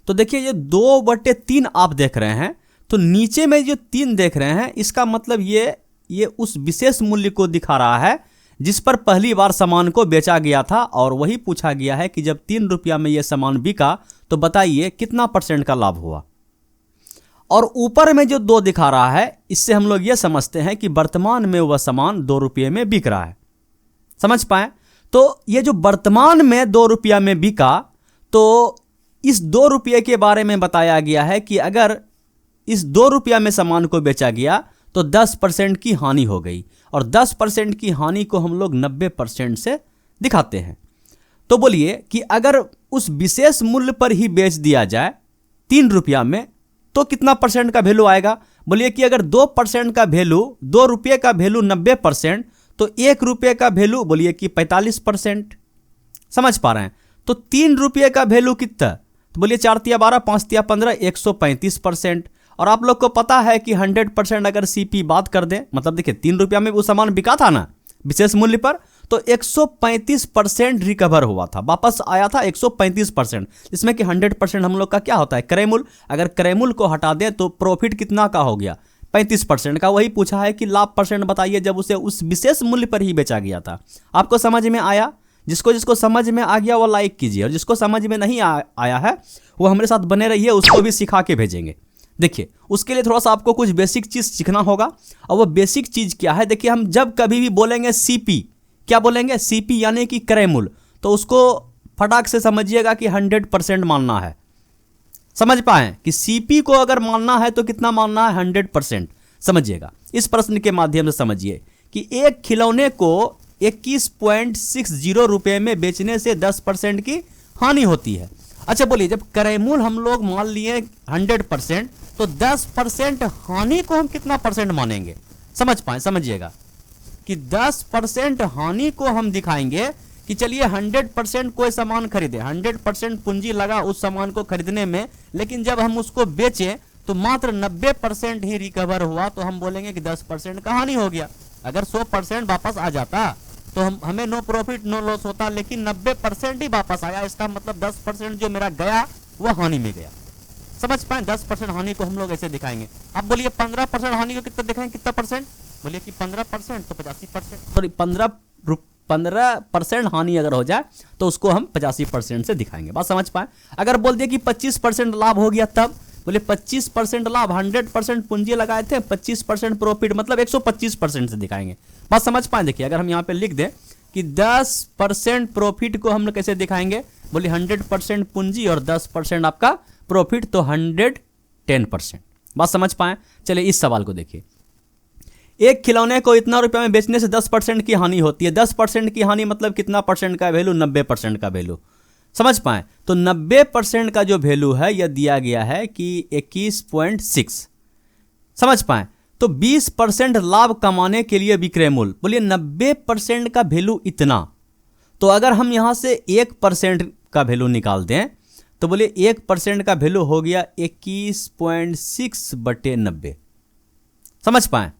तो देखिए ये 2/3 आप देख रहे हैं, तो नीचे में जो 3 देख रहे हैं इसका मतलब ये उस विशेष मूल्य को दिखा रहा है जिस पर पहली बार सामान को बेचा गया था, और वही पूछा गया है कि जब 3 रुपया में ये सामान बिका तो बताइए कितना % का लाभ हुआ। और ऊपर में जो 2 दिखा रहा है इससे हम लोग ये समझते हैं कि वर्तमान में वह सामान 2 रुपये में बिक रहा है। समझ पाए? तो ये जो वर्तमान में 2 रुपया में बिका, तो इस 2 रुपये के बारे में बताया गया है कि अगर इस 2 रुपया में सामान को बेचा गया तो 10% की हानि हो गई, और 10% की हानि को हम लोग 90% से दिखाते हैं। तो बोलिए कि अगर उस विशेष मूल्य पर ही बेच दिया जाए 3 रुपया में तो कितना % का वैल्यू आएगा? बोलिए कि अगर 2% का वैल्यू, 2 रुपये का वैल्यू 90%, तो 1 रुपये का वैल्यू बोलिए कि 45%। समझ पा रहे हैं? तो 3 रुपये का वैल्यू कितना? तो बोलिए 4 तिया 12, 5 तिया 15, 135%। और आप लोग को पता है कि 100% अगर सीपी बात कर दें, मतलब देखिए 3 रुपया में वो सामान बिका था ना विशेष मूल्य पर, तो 135% रिकवर हुआ था, वापस आया था 135%, जिसमें कि 100% हम लोग का क्या होता है? क्रय मूल्य। अगर क्रय मूल्य को हटा दें तो प्रॉफिट कितना का हो गया? 35% का। वही पूछा है कि लाभ % बताइए जब उसे उस विशेष मूल्य पर ही बेचा गया था। आपको समझ में आया? जिसको जिसको समझ में आ गया वो लाइक कीजिए, और जिसको समझ में नहीं आया है वो हमारे साथ बने रहिए, उसको भी सिखा के भेजेंगे। देखिए उसके लिए थोड़ा सा आपको कुछ बेसिक चीज़ सीखना होगा, और वो बेसिक चीज़ क्या है? देखिए हम जब कभी भी बोलेंगे सीपी, क्या बोलेंगे? सीपी यानी कि क्रय मूल्य, तो उसको फटाक से समझिएगा कि 100% मानना है। समझ पाए कि सीपी को अगर मानना है तो कितना मानना है? 100%। समझिएगा, इस प्रश्न के माध्यम से समझिए कि एक खिलौने को 21.60 रुपये में बेचने से 10% की हानि होती है। अच्छा बोलिए, जब क्रय मूल्य हम लोग मान लिए 100%, तो 10% हानि को हम कितना % मानेंगे? समझ पाए? समझिएगा कि 10% हानि को हम दिखाएंगे कि चलिए 100% कोई सामान खरीदे, 100% पूंजी लगा उस सामान को खरीदने में, लेकिन जब हम उसको बेचें तो मात्र 90% ही रिकवर हुआ, तो हम बोलेंगे कि 10% का हानि हो गया। अगर 100% वापस आ जाता तो हमें नो प्रॉफिट नो लॉस होता, लेकिन 90% ही वापस आया, इसका मतलब 10% जो मेरा गया वो हानि में गया। समझ पाए? 10% हानि को हम लोग ऐसे दिखाएंगे। अब बोलिए 15% हानि को कितना दिखाएंगे? कितना %? बोलिए कि 15% तो 85%, सॉरी 15% हानि अगर हो जाए तो उसको हम 85% से दिखाएंगे। बात समझ पाए? अगर बोल दिए कि 25% लाभ हो गया, तब बोले 25% लाभ, 100% पूंजी लगाए थे, 25% प्रॉफिट, मतलब 125% से दिखाएंगे। बात समझ पाए? देखिए अगर हम यहाँ पे लिख दें कि 10% प्रॉफिट को हम लोग कैसे दिखाएंगे? बोले 100% पूंजी और 10% आपका प्रॉफिट, तो 110%। बात समझ पाए? चलिए इस सवाल को देखिए। एक खिलौने को इतना रुपये में बेचने से 10% की हानि होती है। 10% की हानि मतलब कितना % का वैल्यू? 90% का वैल्यू। समझ पाए? तो 90% का जो वैल्यू है यह दिया गया है कि 21.6। समझ पाए? तो 20% लाभ कमाने के लिए विक्रय मूल्य, बोलिए 90% का वैल्यू इतना, तो अगर हम यहां से 1% का वैल्यू निकाल दें तो बोलिए 1% का वैल्यू हो गया 21.6/90। समझ पाए?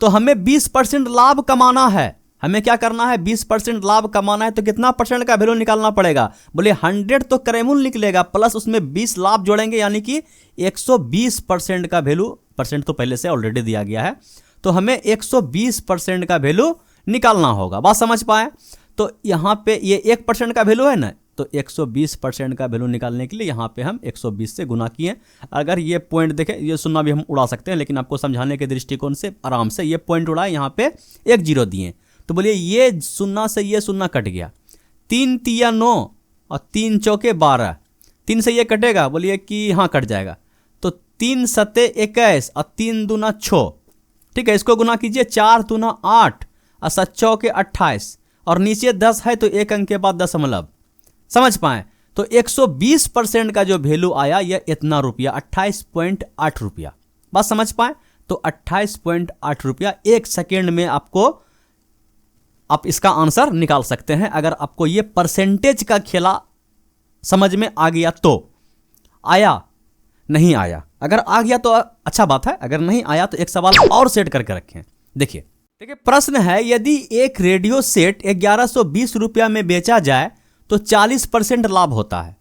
तो हमें 20% लाभ कमाना है। हमें क्या करना है? 20% लाभ कमाना है, तो कितना % का वैल्यू निकालना पड़ेगा? बोले 100 तो क्रय मूल्य निकलेगा, प्लस उसमें 20 लाभ जोड़ेंगे, यानी कि 120% का वैल्यू। % तो पहले से ऑलरेडी दिया गया है, तो हमें 120% का वैल्यू निकालना होगा। बात समझ पाए? तो यहाँ पे ये 1% का वैल्यू है ना, तो 120% का वैल्यू निकालने के लिए यहाँ पे हम 120 से गुना किए। अगर ये पॉइंट देखें, ये शून्य भी हम उड़ा सकते हैं, लेकिन आपको समझाने के दृष्टिकोण से आराम से ये पॉइंट उड़ाए, यहाँ पे 1 0 दिए, तो बोलिए ये शून्य से ये शून्य कट गया। 3 तिया 9 और 3 चौके 12, 3 से ये कटेगा, बोलिए कि हाँ कट जाएगा, तो 3 सते 21 और 3 दूना 6। ठीक है, इसको गुना कीजिए, 4 दूना 8 और 7 चौके 28, और नीचे 10 है तो एक अंक के बाद दशमलव। समझ पाए? तो 120% का जो वैल्यू आया यह इतना रुपया, 28.8 रुपया। बात समझ पाए? तो 28.8 रुपया 1 सेकेंड में आप इसका आंसर निकाल सकते हैं, अगर आपको ये परसेंटेज का खेला समझ में आ गया तो। आया नहीं आया, अगर आ गया तो अच्छा बात है, अगर नहीं आया तो एक सवाल और सेट करके रखें। देखिए प्रश्न है, यदि एक रेडियो सेट 1120 रुपया में बेचा जाए तो 40% लाभ होता है।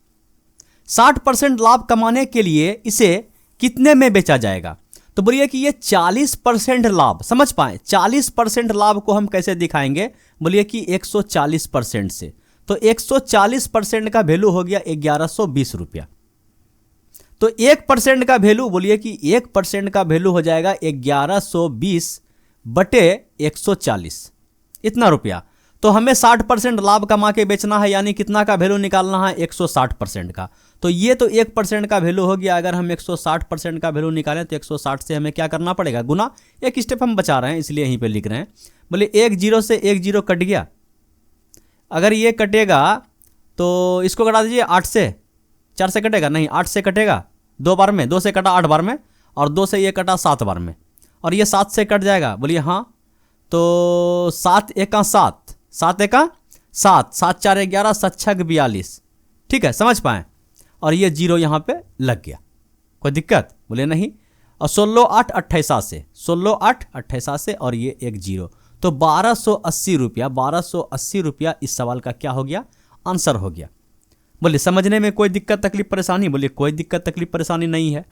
60% लाभ कमाने के लिए इसे कितने में बेचा जाएगा? तो बोलिए कि ये 40% लाभ, समझ पाए 40% लाभ को हम कैसे दिखाएंगे? बोलिए कि 140% से। तो 140% का वैल्यू हो गया 1120 रुपया। तो 1% का वैल्यू, बोलिए कि 1% का वैल्यू हो जाएगा 1120 बटे 140, इतना रुपया। तो हमें 60% लाभ कमा के बेचना है, यानी कितना का वैल्यू निकालना है? 160% का। तो ये तो 1% का वैल्यू हो गया। अगर हम 160% का वैल्यू निकालें तो 160 से हमें क्या करना पड़ेगा? गुना। एक स्टेप हम बचा रहे हैं इसलिए यहीं पे लिख रहे हैं। बोले 1 0 से 1 0 कट गया। अगर ये कटेगा तो इसको कटा दीजिए 8 से। 4 से कटेगा? नहीं, 8 से कटेगा 2 बार में। 2 से कटा 8 बार में, और 2 से ये कटा 7 बार में, और ये 7 से कट जाएगा। बोलिए हाँ। तो 7 एका 7, 7 एका 7, 7 4 11, 7 6 42। ठीक है, समझ पाए? और ये 0 यहाँ पे लग गया, कोई दिक्कत? बोले नहीं। और 16 8 28 से, 16 8 28 से, और ये एक 0। तो 1280 रुपया, 1280 रुपया इस सवाल का क्या हो गया? आंसर हो गया। बोले समझने में कोई दिक्कत तकलीफ परेशानी? बोले कोई दिक्कत तकलीफ परेशानी नहीं है।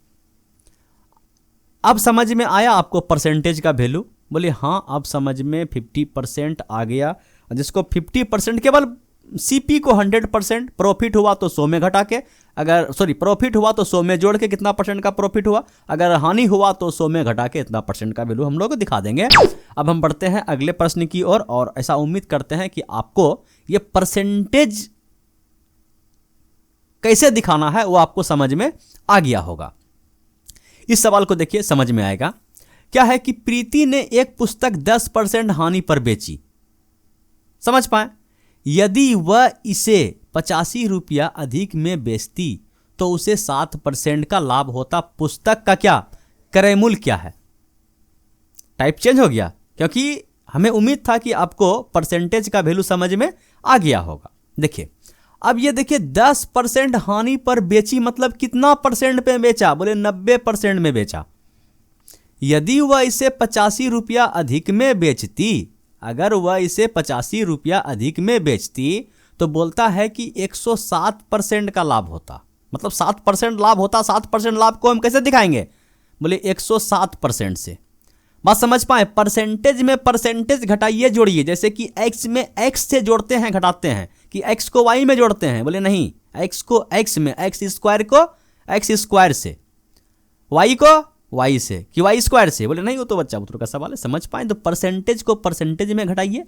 अब समझ में आया आपको परसेंटेज का वैल्यू? बोले हाँ, अब समझ में 50% आ गया। जिसको 50% केवल सीपी को 100% प्रॉफिट हुआ तो 100 में घटा के, अगर प्रॉफिट हुआ तो 100 में जोड़ के कितना परसेंट का प्रॉफिट हुआ, अगर हानि हुआ तो 100 में घटा के इतना परसेंट का वैल्यू हम लोग दिखा देंगे। अब हम बढ़ते हैं अगले प्रश्न की ओर, और ऐसा उम्मीद करते हैं कि आपको ये परसेंटेज कैसे दिखाना है वो आपको समझ में आ गया होगा। इस सवाल को देखिए, समझ में आएगा। क्या है कि प्रीति ने एक पुस्तक 10% हानि पर बेची, समझ पाए। यदि वह इसे 85 रुपया अधिक में बेचती तो उसे 7% का लाभ होता। पुस्तक का क्या क्रय मूल्य क्या है? टाइप चेंज हो गया, क्योंकि हमें उम्मीद था कि आपको परसेंटेज का वैल्यू समझ में आ गया होगा। देखिए, अब ये देखिए 10% हानि पर बेची मतलब कितना परसेंट पे बेचा? बोले 90% में बेचा। यदि वह इसे 85 रुपया अधिक में बेचती, अगर वह इसे 85 रुपया अधिक में बेचती तो बोलता है कि 107% का लाभ होता, मतलब 7% लाभ होता। 7% लाभ को हम कैसे दिखाएंगे? बोले 107% से। बात समझ पाए? परसेंटेज में परसेंटेज घटाइए जोड़िए, जैसे कि x में x से जोड़ते हैं घटाते हैं, कि x को y में जोड़ते हैं। बोले नहीं, x को x में, x स्क्वायर को x स्क्वायर से, y को y से, कि y स्क्वायर से। बोले नहीं, वो तो बच्चा बुतरू का सवाल है, समझ पाए? तो परसेंटेज को परसेंटेज में घटाइए,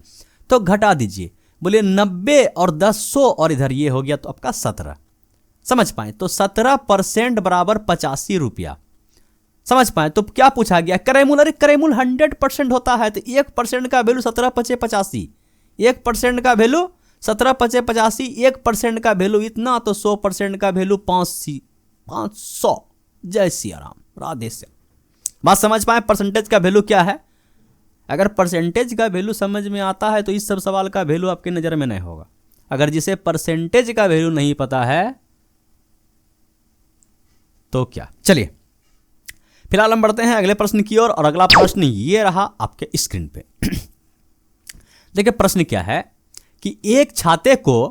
तो घटा दीजिए। बोले 90 और 10 100, और इधर ये हो गया तो आपका 17, समझ पाए? तो 17% बराबर 85 रुपया, समझ पाए? तो क्या पूछा गया? क्रय मूल्य। अरे क्रय मूल्य 100% होता है, तो 1% का वैल्यू 17 5 85, 1% का वैल्यू 17 5 85, 1% का वैल्यू इतना, तो 100% का वैल्यू 500। जय सिया राम, राधे श्याम। बात समझ पाए? परसेंटेज का वैल्यू क्या है? अगर परसेंटेज का वैल्यू समझ में आता है तो इस सब सवाल का वैल्यू आपके नजर में नहीं होगा। अगर जिसे परसेंटेज का वैल्यू नहीं पता है तो क्या। चलिए फिलहाल हम बढ़ते हैं अगले प्रश्न की ओर, और अगला प्रश्न ये रहा आपके स्क्रीन पे। देखिए प्रश्न क्या है कि एक छाते को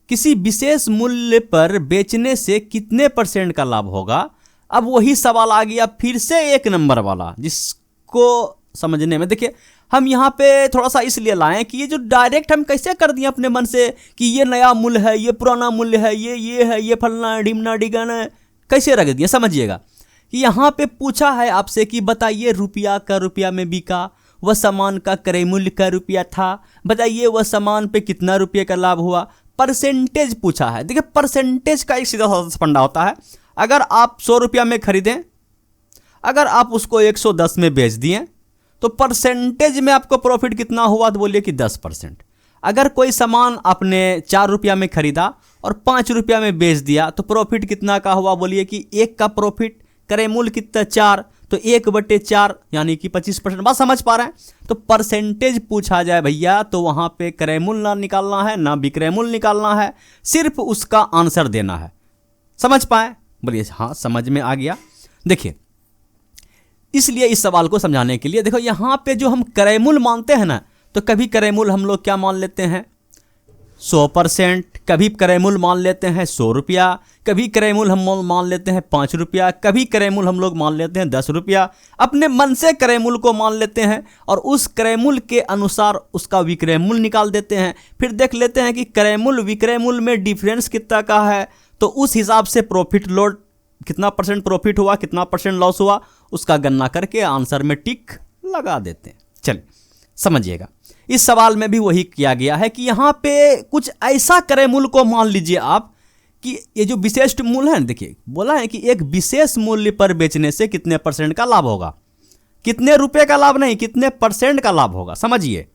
किसी विशेष मूल्य पर बेचने से कितने % का लाभ होगा। अब वही सवाल आ गया फिर से 1 नंबर वाला, जिसको समझने में देखिए हम यहाँ पे थोड़ा सा इसलिए लाएं कि ये जो डायरेक्ट हम कैसे कर दिए अपने मन से कि ये नया मूल्य है, ये पुराना मूल्य है, ये है, ये फलना है, ढिमना डिगाना है, कैसे रख दिए। समझिएगा कि यहाँ पे पूछा है आपसे कि बताइए रुपया का रुपया में बिका, वह सामान का क्रय मूल्य का रुपया था, बताइए वह सामान पे कितना रुपये का लाभ हुआ। परसेंटेज पूछा है। देखिए परसेंटेज का एक सीधा सा फंडा होता है। अगर आप 100 रुपया में खरीदें, अगर आप उसको 110 में बेच दिए तो परसेंटेज में आपको प्रॉफिट कितना हुआ? तो बोलिए कि 10%। अगर कोई सामान आपने 4 रुपया में खरीदा और 5 रुपया में बेच दिया तो प्रॉफिट कितना का हुआ? बोलिए कि 1 का प्रॉफिट, क्रय मूल्य कितना 4, तो 1/4 यानी कि 25%। बात समझ पा रहे हैं? तो परसेंटेज पूछा जाए भैया तो वहां पे क्रय मूल्य ना निकालना है ना विक्रय मूल्य निकालना है, सिर्फ उसका आंसर देना है। समझ पाए? बोलिए हाँ समझ में आ गया। देखिए इसलिए इस सवाल को समझाने के लिए देखो यहाँ पे जो हम क्रय मूल्य मानते हैं ना, तो कभी क्रय मूल्य हम लोग क्या मान लेते हैं? 100%, कभी क्रय मूल्य मान लेते हैं 100 रुपया, कभी क्रय मूल्य हम मान लेते हैं 5 रुपया, कभी क्रय मूल्य हम लोग मान लेते हैं 10 रुपया। अपने मन से क्रय मूल्य को मान लेते हैं और उस क्रय मूल्य के अनुसार उसका विक्रय मूल्य निकाल देते हैं। फिर देख लेते हैं कि क्रय मूल्य विक्रय मूल्य में डिफरेंस कितना का है, तो उस हिसाब से प्रॉफिट लोड कितना परसेंट प्रॉफिट हुआ, कितना परसेंट लॉस हुआ, उसका गणना करके आंसर में टिक लगा देते हैं। चलिए समझिएगा, इस सवाल में भी वही किया गया है कि यहाँ पे कुछ ऐसा क्रय मूल्य को मान लीजिए आप कि ये जो विशिष्ट मूल्य है, देखिए बोला है कि एक विशेष मूल्य पर बेचने से कितने परसेंट का लाभ होगा, कितने रुपए का लाभ नहीं, कितने परसेंट का लाभ होगा, समझिए।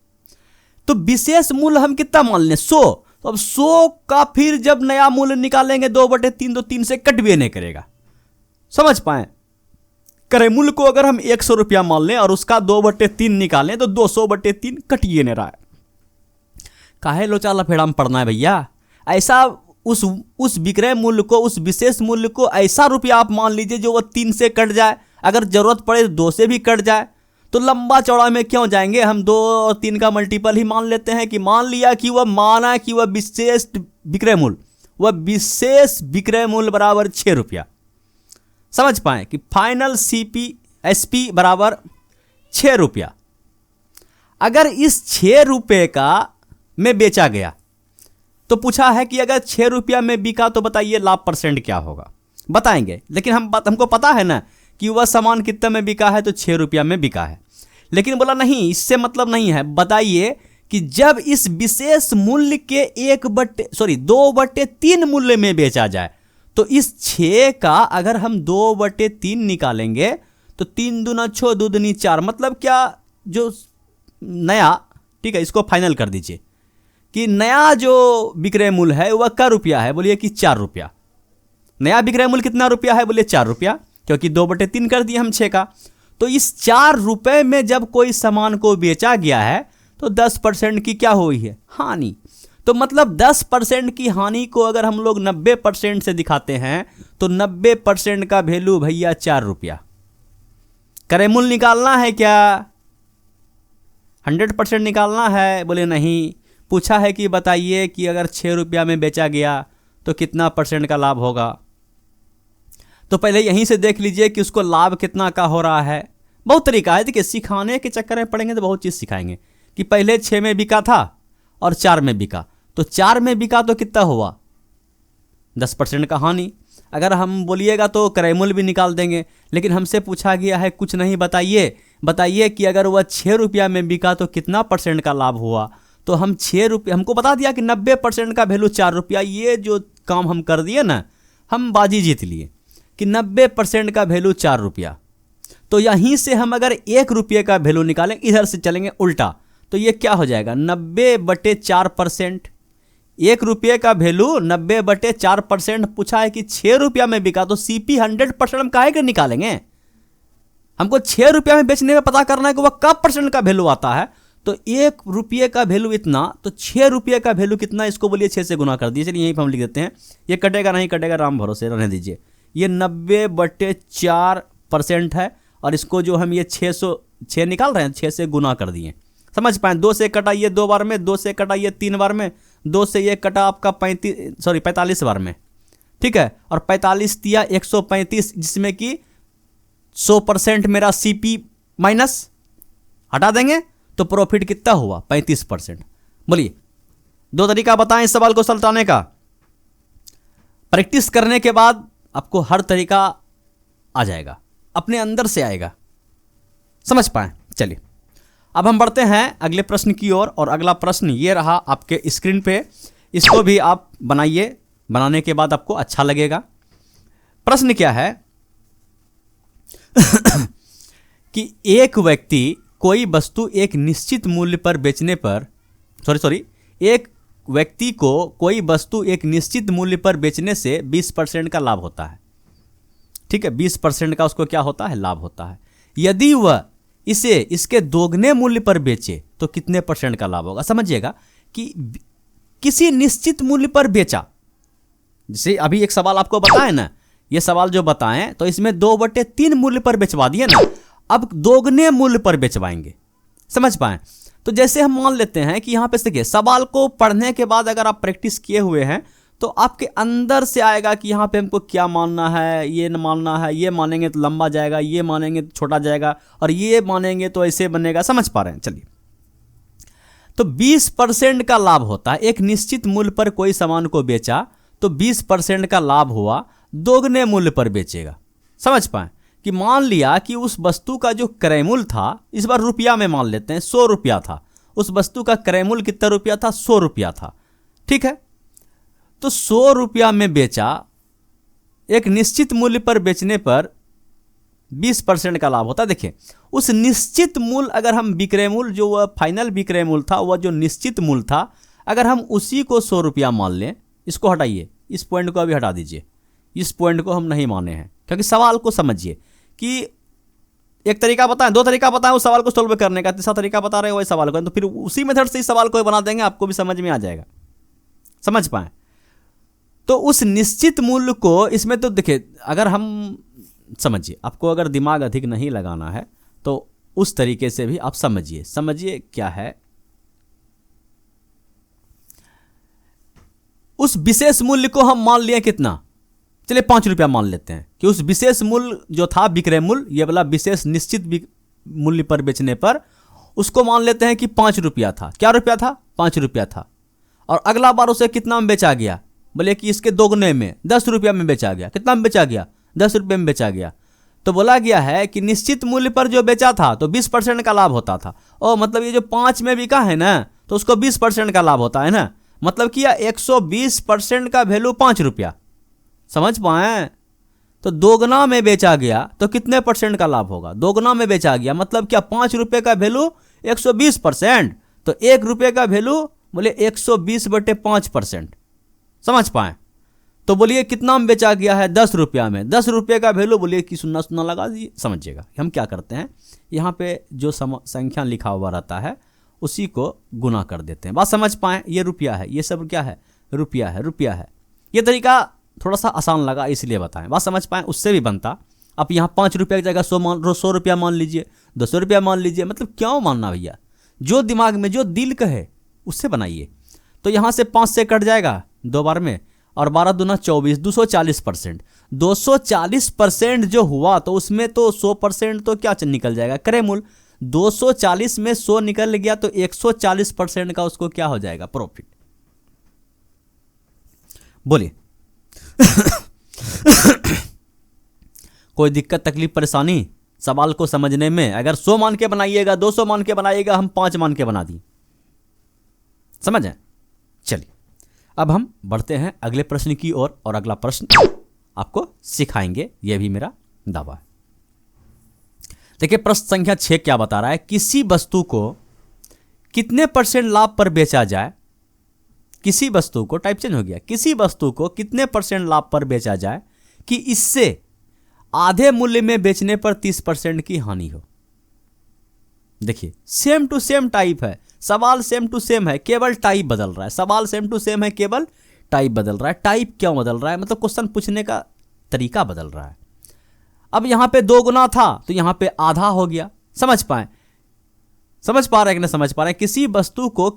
तो विशेष मूल्य हम कितना मान लें, 100। तो अब 100 का फिर जब नया मूल्य निकालेंगे 2/3, तो 3 से कट भी नहीं करेगा, समझ पाए। क्रय मूल्य को अगर हम 100 रुपया मान लें और उसका 2/3 निकालें तो 200/3 कटिए नहीं रहा है। काहे लोचा लफेड़ा में पड़ना है भैया, ऐसा उस विक्रय मूल्य को, उस विशेष मूल्य को ऐसा रुपया आप मान लीजिए जो वह 3 से कट जाए, अगर जरूरत पड़े तो 2 से भी कट जाए। तो लंबा चौड़ा में क्यों जाएंगे, हम 2 और 3 का मल्टीपल ही मान लेते हैं कि मान लिया कि वह माना कि वह विशेष विक्रय मूल्य, वह विशेष विक्रय मूल्य बराबर 6 रुपया, समझ पाए कि फाइनल CP/SP बराबर 6 रुपया। अगर इस 6 रुपये का में बेचा गया तो पूछा है कि अगर 6 रुपया में बिका तो बताइए लाभ परसेंट क्या होगा, बताएंगे। लेकिन हमको पता है ना कि वह सामान कितने में बिका है, तो 6 रुपया में बिका है। लेकिन बोला नहीं, इससे मतलब नहीं है, बताइए कि जब इस विशेष मूल्य के 2/3 मूल्य में बेचा जाए तो इस 6 का अगर हम 2/3 निकालेंगे तो 3 दूना 6, 2 दूनी 4, मतलब क्या जो नया, ठीक है इसको फाइनल कर दीजिए कि नया जो विक्रय मूल्य है वह क्या रुपया है, बोलिए कि 4 रुपया। नया विक्रय मूल्य कितना रुपया है, बोलिए 4 रुपया, क्योंकि 2/3 कर दिए हम 6 का। तो इस 4 रुपये में जब कोई सामान को बेचा गया है तो 10% की क्या हुई है, हानि। तो मतलब 10% की हानि को अगर हम लोग 90% से दिखाते हैं तो 90% का वैल्यू भैया 4 रुपया। क्रय मूल्य निकालना है क्या, 100% निकालना है, बोले नहीं। पूछा है कि बताइए कि अगर 6 रुपया में बेचा गया तो कितना परसेंट का लाभ होगा। तो पहले यहीं से देख लीजिए कि उसको लाभ कितना का हो रहा है। बहुत तरीका है, देखिए सिखाने के चक्कर में पड़ेंगे तो बहुत चीज़ सिखाएंगे कि पहले 6 में बिका था और 4 में बिका, तो 4 में बिका तो कितना हुआ, 10% का हानि। अगर हम बोलिएगा तो क्रय मूल्य भी निकाल देंगे, लेकिन हमसे पूछा गया है कुछ नहीं, बताइए कि अगर वह 6 रुपया में बिका तो कितना परसेंट का लाभ हुआ। तो हम 6 रुपये, हमको बता दिया कि 90% का वैल्यू 4 रुपया। ये जो काम हम कर दिए ना, हम बाजी जीत लिए कि 90% का वैल्यू 4 रुपया। तो यहीं से हम अगर 1 रुपये का वैल्यू निकालें, इधर से चलेंगे उल्टा, तो ये क्या हो जाएगा, 90/4%। 1 रुपये का वैल्यू 90/4%। पूछा है कि 6 रुपया में बिका तो CP 100% हम काहे के निकालेंगे, हमको 6 रुपया में बेचने में पता करना है कि वह कब परसेंट का वैल्यू आता है। तो 1 रुपये का वैल्यू इतना, तो 6 रुपये का वैल्यू कितना, इसको बोलिए 6 से गुना कर दिए। चलिए यहीं पर हम लिख देते हैं, ये कटेगा नहीं कटेगा, राम भरोसे रहने दीजिए। ये 90/4% है और इसको जो हम ये 6 निकाल रहे हैं 6 से गुना कर दिए, समझ पाए। 2 से कटाइए 2 बार में, 2 से कटाइए 3 बार में, 2 से ये कटा आपका 45 बार में, ठीक है। और 45 दिया 135, जिसमें कि 100% मेरा CP माइनस हटा देंगे तो प्रॉफिट कितना हुआ, 35%। बोलिए 2 तरीका बताएं इस सवाल को सुलझाने का। प्रैक्टिस करने के बाद आपको हर तरीका आ जाएगा, अपने अंदर से आएगा, समझ पाए। चलिए अब हम बढ़ते हैं अगले प्रश्न की ओर, और अगला प्रश्न ये रहा आपके स्क्रीन पे। इसको भी आप बनाइए, बनाने के बाद आपको अच्छा लगेगा। प्रश्न क्या है कि एक व्यक्ति कोई वस्तु एक निश्चित मूल्य पर बेचने पर एक व्यक्ति को कोई वस्तु एक निश्चित मूल्य पर बेचने से 20% का लाभ होता है, ठीक है। 20% का उसको क्या होता है, लाभ होता है। यदि वह इसे इसके दोगुने मूल्य पर बेचे तो कितने % का लाभ होगा। समझिएगा कि किसी निश्चित मूल्य पर बेचा, जैसे अभी एक सवाल आपको बताए ना, ये सवाल जो बताएं तो इसमें 2/3 मूल्य पर बेचवा दिए ना, अब दोगुने मूल्य पर बेचवाएंगे, समझ पाए। तो जैसे हम मान लेते हैं कि यहाँ पे देखिए, सवाल को पढ़ने के बाद अगर आप प्रैक्टिस किए हुए हैं तो आपके अंदर से आएगा कि यहाँ पे हमको क्या मानना है, ये न मानना है, ये मानेंगे तो लंबा जाएगा, ये मानेंगे तो छोटा जाएगा, और ये मानेंगे तो ऐसे बनेगा। समझ पा रहे हैं? चलिए, तो 20% का लाभ होता है। एक निश्चित मूल्य पर कोई सामान को बेचा तो 20% का लाभ हुआ, दोगुने मूल्य पर बेचेगा। समझ पाए कि मान लिया कि उस वस्तु का जो क्रय मूल्य था, इस बार रुपया में मान लेते हैं, 100 रुपया था। उस वस्तु का क्रय मूल्य कितना रुपया था? 100 रुपया था। ठीक है, तो 100 रुपया में बेचा, एक निश्चित मूल्य पर बेचने पर 20% का लाभ होता है। देखिए, उस निश्चित मूल्य, अगर हम विक्रय मूल्य, जो वह फाइनल विक्रय मूल्य था, वह जो निश्चित मूल्य था, अगर हम उसी को 100 रुपया मान लें, इसको हटाइए, इस पॉइंट को अभी हटा दीजिए, इस पॉइंट को हम नहीं माने हैं, क्योंकि सवाल को समझिए कि एक तरीका बताएं, दो तरीका बताएं उस सवाल को सोल्व करने का, तीसरा तरीका बता रहे हो वही सवाल को, तो फिर उसी मेथड से इस सवाल को बना देंगे, आपको भी समझ में आ जाएगा। समझ पाए? तो उस निश्चित मूल्य को इसमें, तो देखिए, अगर हम समझिए, आपको अगर दिमाग अधिक नहीं लगाना है तो उस तरीके से भी आप समझिए क्या है। उस विशेष मूल्य को हम मान लिए कितना? चलिए 5 रुपया मान लेते हैं कि उस विशेष मूल्य जो था विक्रय मूल्य, ये वाला विशेष निश्चित मूल्य पर बेचने पर, उसको मान लेते हैं कि 5 रुपया था। क्या रुपया था? 5 रुपया था। और अगला बार उसे कितना में बेचा गया? बोले कि इसके दोगुने में 10 रुपया में बेचा गया। कितना में बेचा गया? 10 रुपये में बेचा गया। तो बोला गया है कि निश्चित मूल्य पर जो बेचा था तो 20% का लाभ होता था। ओ मतलब ये जो 5 में बिका है ना, तो उसको 20% का लाभ होता है ना, मतलब कि 120% का वैल्यू 5 रुपया। समझ पाए? तो दोगुना में बेचा गया तो कितने परसेंट का लाभ होगा? दोगुना में बेचा गया मतलब क्या? 5 रुपये का वैल्यू 120%, तो 1 रुपये का वैल्यू बोले 120/5%। समझ पाए? तो बोलिए कितना में बेचा गया है? 10 रुपया में। 10 रुपये का वैल्यू बोलिए कि 0 लगा दीजिए। समझिएगा हम क्या करते हैं, यहाँ पे जो संख्या लिखा हुआ रहता है उसी को गुना कर देते हैं। बात समझ पाए? ये रुपया है, ये सब क्या है? रुपया है, रुपया है। ये तरीका थोड़ा सा आसान लगा इसलिए बताएं। बात समझ पाए? उससे भी बनता। आप यहाँ 5 रुपये की जगह 100 रुपया मान लीजिए, 200 रुपया मान लीजिए, मतलब क्यों मानना भैया? जो दिमाग में, जो दिल कहे उससे बनाइए। तो यहाँ से 5 से कट जाएगा 2 बार में, और 12 दूना 24, 240%। 240% जो हुआ तो उसमें तो 100% तो क्या निकल जाएगा? क्रय मूल्य। 240 में 100 निकल गया तो 140% का उसको क्या हो जाएगा? प्रॉफिट। बोलिए कोई दिक्कत, तकलीफ, परेशानी सवाल को समझने में? अगर 100 मान के बनाइएगा, 200 मान के बनाइएगा, हम 5 मान के बना दिए। समझ आए? चलिए अब हम बढ़ते हैं अगले प्रश्न की ओर, और अगला प्रश्न आपको सिखाएंगे, यह भी मेरा दावा है। देखिए प्रश्न संख्या 6 क्या बता रहा है? किसी वस्तु को कितने % लाभ पर बेचा जाए? किसी वस्तु को, टाइप चेंज हो गया, किसी वस्तु को कितने % लाभ पर बेचा जाए कि इससे आधे मूल्य में बेचने पर 30% की हानि हो। देखिए सेम टू सेम टाइप है, सवाल सेम टू सेम है, केवल टाइप बदल रहा है। सवाल सेम टू सेम है, केवल टाइप बदल रहा है। टाइप क्यों बदल रहा है? मतलब क्वेश्चन पूछने का तरीका बदल रहा है। अब यहां पे 2 गुना था तो यहां पे आधा हो गया। समझ पाए? समझ पा रहे हैं कि नहीं समझ पा रहे हैं? किसी वस्तु को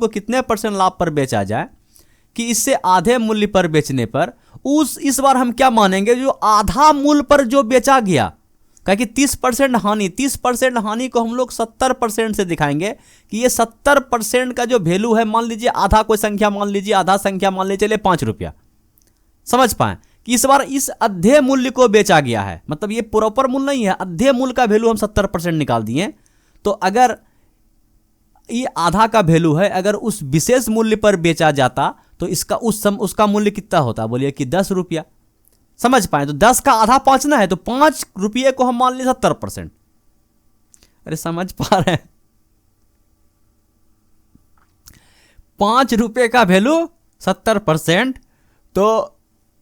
कितने % लाभ पर बेचा जाए कि इससे आधे मूल्य पर बेचने पर, इस बार हम क्या मानेंगे? जो आधा मूल्य पर जो बेचा गया, कि 30% हानि, 30% हानि को हम लोग 70% से दिखाएंगे कि ये 70% का जो वैल्यू है, मान लीजिए आधा कोई संख्या मान लीजिए, आधा संख्या मान लीजिए, चलिए 5 रुपया। समझ पाए कि इस बार इस आधे मूल्य को बेचा गया है, मतलब ये प्रॉपर मूल्य नहीं है, आधे मूल्य का वैल्यू हम 70% निकाल दिए। तो अगर ये आधा का वैल्यू है, अगर उस विशेष मूल्य पर बेचा जाता तो इसका उसका मूल्य कितना होता? बोलिए कि 10 रुपया। समझ पाए? तो 10 का आधा 5 ना है, तो 5 रुपये को हम मान लें 70%। अरे समझ पा रहे हैं? 5 रुपये का वैल्यू 70%, तो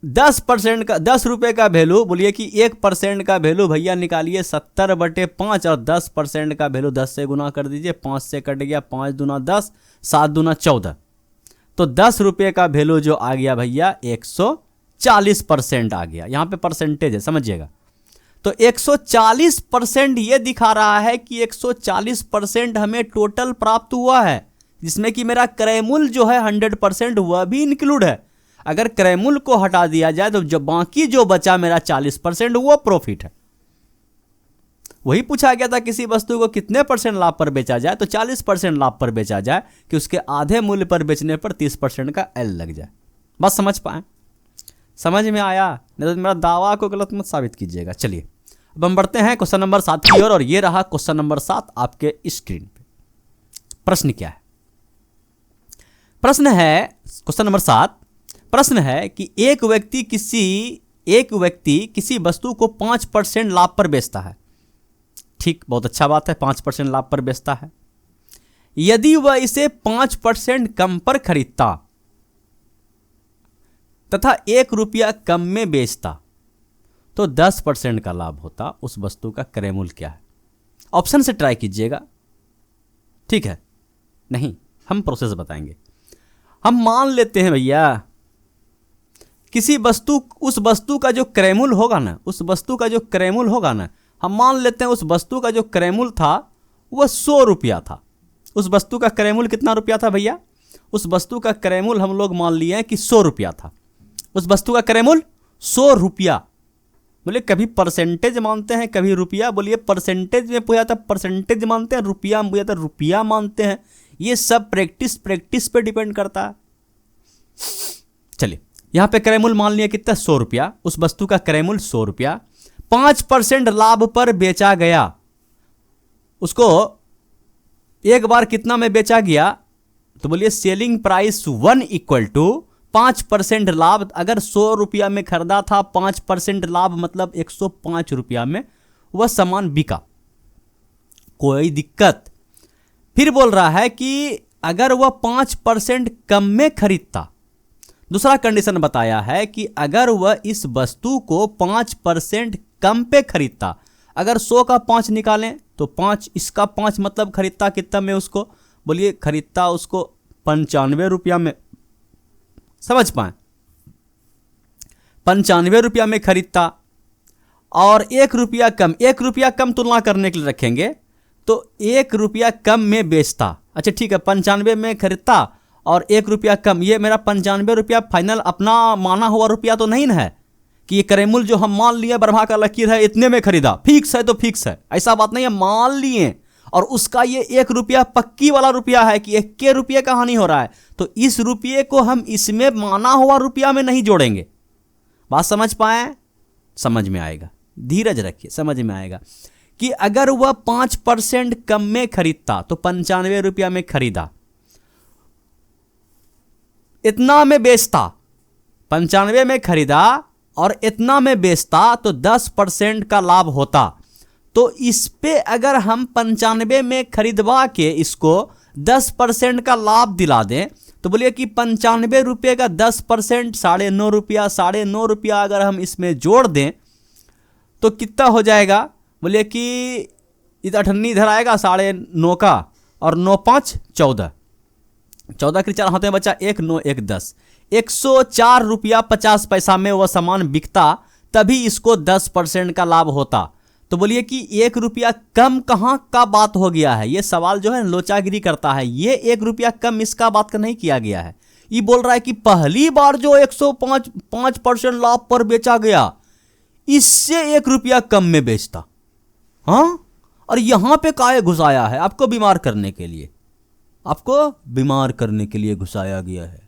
10% का, 10 रुपये का वैल्यू, बोलिए कि 1% का वैल्यू भैया निकालिए 70/5, और 10% का वैल्यू 10 से गुना कर दीजिए, 5 से कट गया, 5 दूना 10, 7 दूना 14, तो 10 रुपये का वैल्यू जो आ गया भैया 140% आ गया। यहाँ पे परसेंटेज है, समझिएगा। तो 140% ये दिखा रहा है कि 140% हमें टोटल प्राप्त हुआ है, जिसमें कि मेरा क्रय मूल्य जो है 100% वह भी इंक्लूड है। अगर क्रय मूल्य को हटा दिया जाए तो जो बाकी जो बचा मेरा 40% वो प्रॉफिट है। वही पूछा गया था किसी वस्तु को कितने % लाभ पर बेचा जाए, तो 40% लाभ पर बेचा जाए कि उसके आधे मूल्य पर बेचने पर 30% का एल लग जाए। बस समझ पाए? समझ में आया? नहीं तो मेरा दावा को गलत मत साबित कीजिएगा। चलिए अब हम बढ़ते हैं क्वेश्चन नंबर 7 की ओर, और ये रहा क्वेश्चन नंबर 7 आपके स्क्रीन पे। प्रश्न क्या है? प्रश्न है क्वेश्चन नंबर 7, प्रश्न है कि एक व्यक्ति किसी वस्तु को 5% लाभ पर बेचता है। ठीक, बहुत अच्छा बात है, 5% लाभ पर बेचता है। यदि वह इसे 5% कम पर खरीदता तथा 1 रुपया कम में बेचता तो 10% का लाभ होता। उस वस्तु का क्रय मूल्य क्या है? ऑप्शन से ट्राई कीजिएगा, ठीक है? नहीं, हम प्रोसेस बताएंगे। हम मान लेते हैं भैया किसी वस्तु, उस वस्तु का जो क्रय मूल्य होगा ना, उस वस्तु का जो क्रय मूल्य होगा ना, हम मान लेते हैं उस वस्तु का जो क्रय मूल्य था वह 100 रुपया था। उस वस्तु का क्रय मूल्य कितना रुपया था भैया? उस वस्तु का क्रय मूल्य हम लोग मान लिए हैं कि 100 रुपया था। उस वस्तु का क्रय मूल्य 100 रुपया। बोले कभी परसेंटेज मानते हैं, कभी रुपया। बोलिए परसेंटेज में पूछा था परसेंटेज मानते हैं, रुपया में पूछा था रुपया मानते हैं। ये सब प्रैक्टिस पे डिपेंड करता है। चलिए यहां पे क्रय मूल्य मान लिया कितना? 100 रुपया। उस वस्तु का क्रय मूल्य 100 रुपया, 5% लाभ पर बेचा गया। उसको एक बार कितना में बेचा गया? तो बोलिए सेलिंग प्राइस 1 इक्वल टू 5% लाभ। अगर 100 रुपया में खरीदा था, 5% लाभ मतलब 105 रुपया में वह सामान बिका। कोई दिक्कत? फिर बोल रहा है कि अगर वह 5% कम में खरीदता, दूसरा कंडीशन बताया है कि अगर वह इस वस्तु को 5% कम पे खरीदता, अगर 100 का 5 निकालें तो 5 इसका 5 मतलब खरीदता कितना में उसको? बोलिए खरीदता उसको 95 रुपया में। समझ पाए? 95 रुपया में खरीदता और 1 रुपया कम, 1 रुपया कम तुलना करने के लिए रखेंगे तो 1 रुपया कम में बेचता। अच्छा ठीक है, 95 में खरीदता और 1 रुपया कम। ये मेरा 95 रुपया फाइनल अपना माना हुआ रुपया तो नहीं है कि ये क्रय मूल्य जो हम मान लिए ब्रह्मा का लकीर है इतने में खरीदा, फिक्स है तो फिक्स है, ऐसा बात नहीं है। मान लिए और उसका ये 1 रुपया पक्की वाला रुपया है कि 1 रुपये का हानि हो रहा है, तो इस रुपये को हम इसमें माना हुआ रुपया में नहीं जोड़ेंगे। बात समझ पाए? समझ में आएगा, धीरज रखिए, समझ में आएगा कि अगर वह 5% कम में खरीदता तो 95 रुपया में खरीदा, इतना में बेचता, 95 में खरीदा और इतना में बेचता तो 10% का लाभ होता। तो इस पे अगर हम 95 में खरीदवा के इसको 10% का लाभ दिला दें तो बोलिए कि 95 रुपये का 10% 9.5 रुपया, 9.5 रुपया अगर हम इसमें जोड़ दें तो कितना हो जाएगा? बोलिए कि इधर 98 इधर आएगा 9.5 का और 9 5 14, 14 के 4 हाथ में बचा 1 9 1 10, 104 रुपया 50 पैसा में वह सामान बिकता, तभी इसको 10% का लाभ होता। तो बोलिए कि 1 रुपया कम कहाँ का बात हो गया है? ये सवाल जो है लोचागिरी करता है। ये 1 रुपया कम इसका बात का नहीं किया गया है। ये बोल रहा है कि पहली बार जो 105% लाभ पर बेचा गया, इससे 1 रुपया कम में बेचता। हाँ, और यहां पे काहे घुसाया है? आपको बीमार करने के लिए, आपको बीमार करने के लिए घुसाया गया है।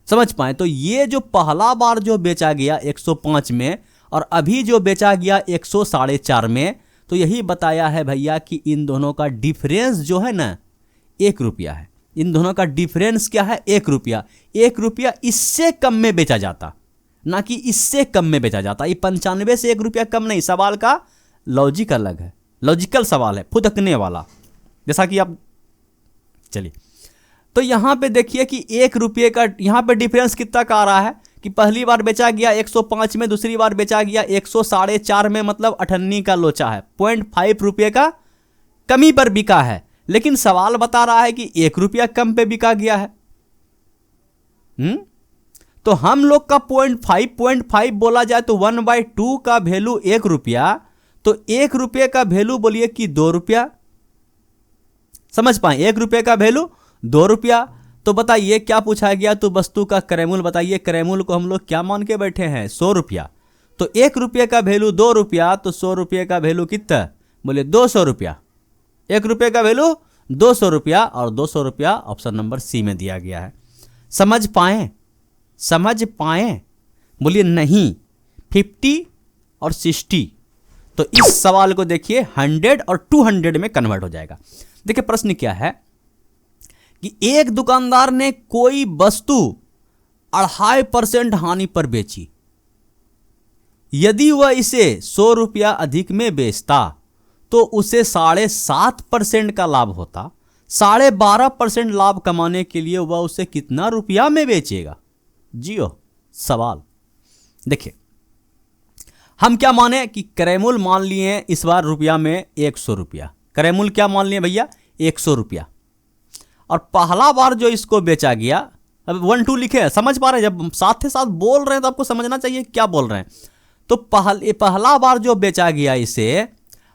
समझ पाए? तो ये जो पहला बार जो बेचा गया 105 में और अभी जो बेचा गया 104.5 में, तो यही बताया है भैया कि इन दोनों का डिफरेंस जो है ना 1 रुपया है। इन दोनों का डिफरेंस क्या है? 1 रुपया। 1 रुपया इससे कम में बेचा जाता, ना कि इससे कम में बेचा जाता। ये 95 से 1 रुपया कम नहीं। सवाल का लॉजिक अलग है, लॉजिकल सवाल है, फुदकने वाला, जैसा कि आप चलिए। तो यहां पे देखिए कि 1 रुपये का यहां पे डिफरेंस कितना का आ रहा है कि पहली बार बेचा गया 105 में, दूसरी बार बेचा गया 104.5 में, मतलब 98 का लोचा है, 0.5 रुपये का कमी पर बिका है। लेकिन सवाल बता रहा है कि 1 रुपया कम पे बिका गया है। तो हम लोग का 0.5 बोला जाए तो 1/2 का वैल्यू 1 रुपया, तो 1 रुपये का वैल्यू बोलिए कि 2 रुपया, समझ पाए, 1 रुपये का वैल्यू 2 रुपया। तो बताइए क्या पूछा गया, तो वस्तु का क्रय मूल्य बताइए। क्रय मूल्य को हम लोग क्या मान के बैठे हैं, 100 रुपया। तो 1 रुपये का वैल्यू 2 रुपया, तो 100 रुपये का वैल्यू कितना, बोले 200 रुपया। 1 रुपये का वैल्यू 200 रुपया, और 200 रुपया ऑप्शन नंबर सी में दिया गया है। समझ पाए, समझ पाए, बोलिए नहीं। 50 और 60, तो इस सवाल को देखिए 100 और 200 में कन्वर्ट हो जाएगा। देखिए प्रश्न क्या है कि एक दुकानदार ने कोई वस्तु 2.5% हानि पर बेची। यदि वह इसे 100 रुपया अधिक में बेचता तो उसे 7.5% का लाभ होता। 12.5% लाभ कमाने के लिए वह उसे कितना रुपया में बेचेगा। जियो सवाल देखिए, हम क्या माने कि क्रय मूल्य मान लिए इस बार रुपया में 100 रुपया। क्रय मूल्य क्या मान लिए भैया, 100 रुपया। और पहला बार जो इसको बेचा गया, अब 1 2 लिखे, समझ पा रहे हैं, जब साथ ही साथ बोल रहे हैं तो आपको समझना चाहिए क्या बोल रहे हैं। तो पहला बार जो बेचा गया इसे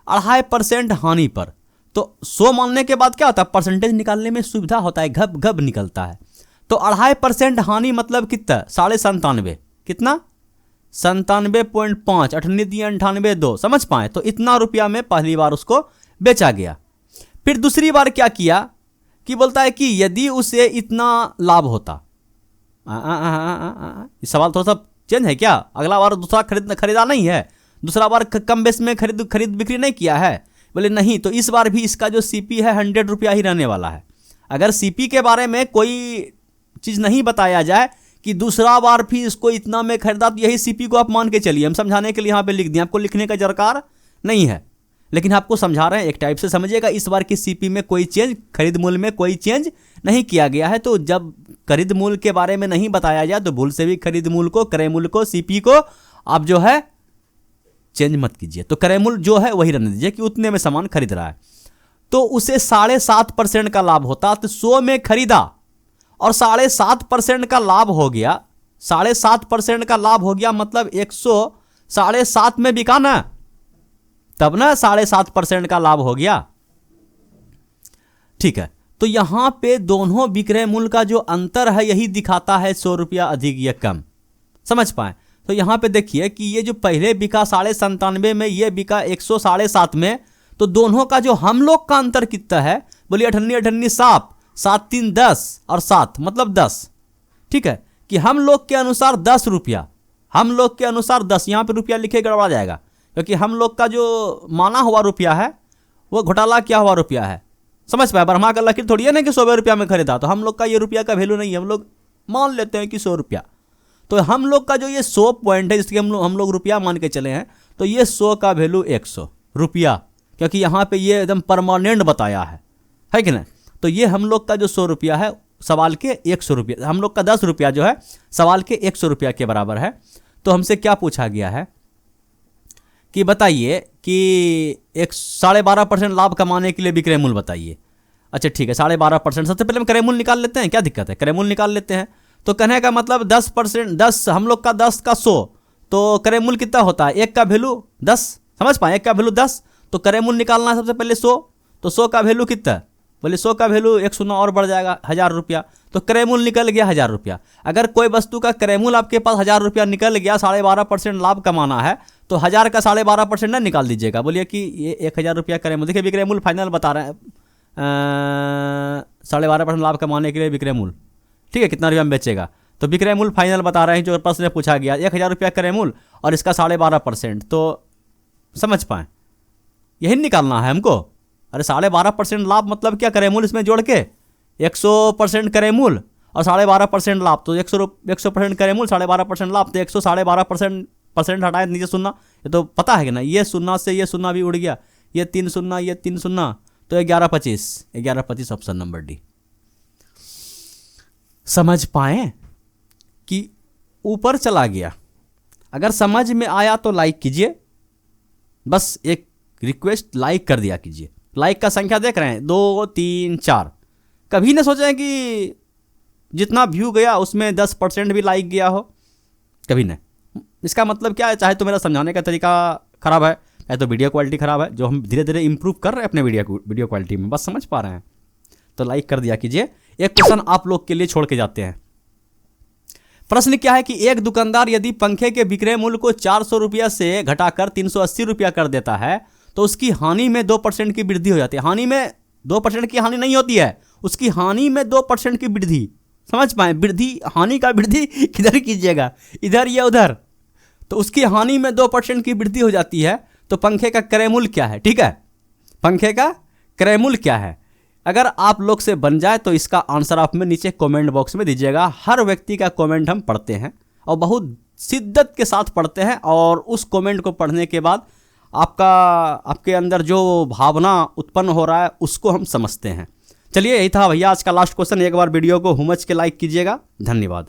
2.5% हानि पर, तो 100 मानने के बाद क्या होता है, परसेंटेज निकालने में सुविधा होता है, घब घब निकलता है। तो 2.5% हानि मतलब कितना, 97.5, कितना 97.5, 98 समझ पाए। तो इतना रुपया में पहली बार उसको बेचा गया। फिर दूसरी बार क्या किया कि बोलता है कि यदि उसे इतना लाभ होता। इस सवाल थोड़ा सा चेंज है क्या, अगला बार दूसरा खरीदा नहीं है, दूसरा बार कम बेस में खरीद बिक्री नहीं किया है, बोले नहीं। तो इस बार भी इसका जो सीपी है 100 रुपया ही रहने वाला है। अगर सीपी के बारे में कोई चीज़ नहीं बताया जाए कि दूसरा बार भी इसको इतना में खरीदा, तो यही सीपी को आप मान के चलिए। हम समझाने के लिए यहाँ पे लिख दिए, आपको लिखने का दरकार नहीं है, लेकिन आपको समझा रहे हैं, एक टाइप से समझिएगा। इस बार की सीपी में कोई चेंज, खरीद मूल्य में कोई चेंज नहीं किया गया है। तो जब खरीद मूल्य के बारे में नहीं बताया जाए तो भूल से भी खरीद मूल्य को, क्रय मूल्य को, सीपी को आप जो है चेंज मत कीजिए। तो क्रय मूल्य जो है वही रहने दीजिए कि उतने में सामान खरीद रहा है। तो उसे 7.5% का लाभ होता, तो 100 में खरीदा और 7.5% का लाभ हो गया। 7.5% का लाभ हो गया मतलब 100 7.5 में बिका ना, तब ना 7.5% का लाभ हो गया। ठीक है, तो यहां पे दोनों विक्रय मूल्य का जो अंतर है यही दिखाता है 100 रुपया अधिक या कम, समझ पाए। तो यहां पे देखिए कि ये जो पहले बिका 97.5 में, ये बिका 100 7.5 में, तो दोनों का जो हम लोग का अंतर कितना है, बोलिए 98 सात, 7 3 10 और 7 मतलब 10। ठीक है, कि हम लोग के अनुसार 10 रुपया, हम लोग के अनुसार 10, यहाँ पे रुपया लिखे गड़बड़ा जाएगा, क्योंकि हम लोग का जो माना हुआ रुपया है वो घोटाला किया हुआ रुपया है, समझ पाए। ब्रह्मा का लकीर थोड़ी है ना कि 100 रुपया में खरीदा, तो हम लोग का ये रुपया का वैल्यू नहीं है, हम लोग मान लेते हैं कि 100 रुपया। तो हम लोग का जो ये 100 पॉइंट है जिसके हम लोग रुपया मान के चले हैं, तो ये 100 का वैल्यू 100 रुपया, क्योंकि यहाँ पे ये एकदम परमानेंट बताया है कि नहीं। तो ये हम लोग का जो 100 रुपया है सवाल के 100 रुपया, हम लोग का 10 रुपया जो है सवाल के 100 रुपया के बराबर है। तो हमसे क्या पूछा गया है कि बताइए कि 12.5% लाभ कमाने के लिए विक्रय मूल्य बताइए। अच्छा ठीक है, 12.5%, सबसे पहले हम क्रय मूल्य निकाल लेते हैं, क्या दिक्कत है, क्रय मूल्य निकाल लेते हैं। तो कहने का मतलब 10%, 10 हम लोग का 10 का 100, तो क्रय मूल्य कितना होता है, 1 का वैल्यू 10, समझ पाए, 1 का वैल्यू 10। तो क्रय मूल्य निकालना है सबसे पहले 100, तो 100 का वैल्यू कितना, बोले 100 का वैल्यू 1 शून्य और बढ़ जाएगा 1000 रुपया। तो क्रय मूल्य निकल गया 1000 रुपया। अगर कोई वस्तु का क्रय मूल्य आपके पास 1000 रुपया निकल गया, 12.5% लाभ कमाना है, तो 1000 का 12.5% ना निकाल दीजिएगा, बोलिए कि ये 1000 रुपया क्रय मूल्य। देखिए विक्रय मूल्य फाइनल बता रहे हैं 12.5% लाभ कमाने के लिए विक्रय मूल्य, ठीक है, कितना रुपया में बेचेगा। तो विक्रय मूल्य फाइनल बता रहे हैं जो प्रश्न पूछा गया, 1000 रुपया क्रय मूल्य और इसका 12.5%, तो समझ पाए यही निकालना है हमको। अरे 12.5% लाभ मतलब क्या, क्रय मूल्य इसमें जोड़ के 100% क्रय मूल्य और 12.5% लाभ, तो 100% क्रय मूल्य 12.5% लाभ, तो 100 12.5% हटाए नीचे शून्य, ये तो पता है कि ना, ये शून्य से ये शून्य भी उड़ गया, ये 3 शून्य, ये 3 शून्य, तो 11.25 ऑप्शन नंबर डी। समझ पाए कि ऊपर चला गया। अगर समझ में आया तो लाइक कीजिए, बस एक रिक्वेस्ट, लाइक कर दिया कीजिए। लाइक का संख्या देख रहे हैं 2 3 4, कभी ना सोचें कि जितना व्यू गया उसमें 10% भी लाइक गया हो, कभी नहीं। इसका मतलब क्या है, चाहे तो मेरा समझाने का तरीका खराब है, या तो वीडियो क्वालिटी ख़राब है, जो हम धीरे धीरे इंप्रूव कर रहे हैं अपने वीडियो क्वालिटी में, बस समझ पा रहे हैं तो लाइक कर दिया कीजिए। एक क्वेश्चन आप लोग के लिए छोड़ के जाते हैं। प्रश्न क्या है कि एक दुकानदार यदि पंखे के विक्रय मूल्य को 400 रुपया से घटाकर 380 रुपया कर देता है तो उसकी हानि में 2% की वृद्धि हो जाती है। हानि में 2% की हानि नहीं होती है, उसकी हानि में 2% की वृद्धि। समझ पाए, वृद्धि, हानि का वृद्धि किधर कीजिएगा, इधर या उधर। तो उसकी हानि में 2% की वृद्धि हो जाती है। तो पंखे का क्रय मूल्य क्या है, ठीक है, पंखे का क्रय मूल्य क्या है। अगर आप लोग से बन जाए तो इसका आंसर आप में नीचे कमेंट बॉक्स में दीजिएगा। हर व्यक्ति का कमेंट हम पढ़ते हैं और बहुत शिद्दत के साथ पढ़ते हैं, और उस कमेंट को पढ़ने के बाद आपके अंदर जो भावना उत्पन्न हो रहा है उसको हम समझते हैं। चलिए, यही था भैया आज का लास्ट क्वेश्चन। एक बार वीडियो को हुमच के लाइक कीजिएगा। धन्यवाद।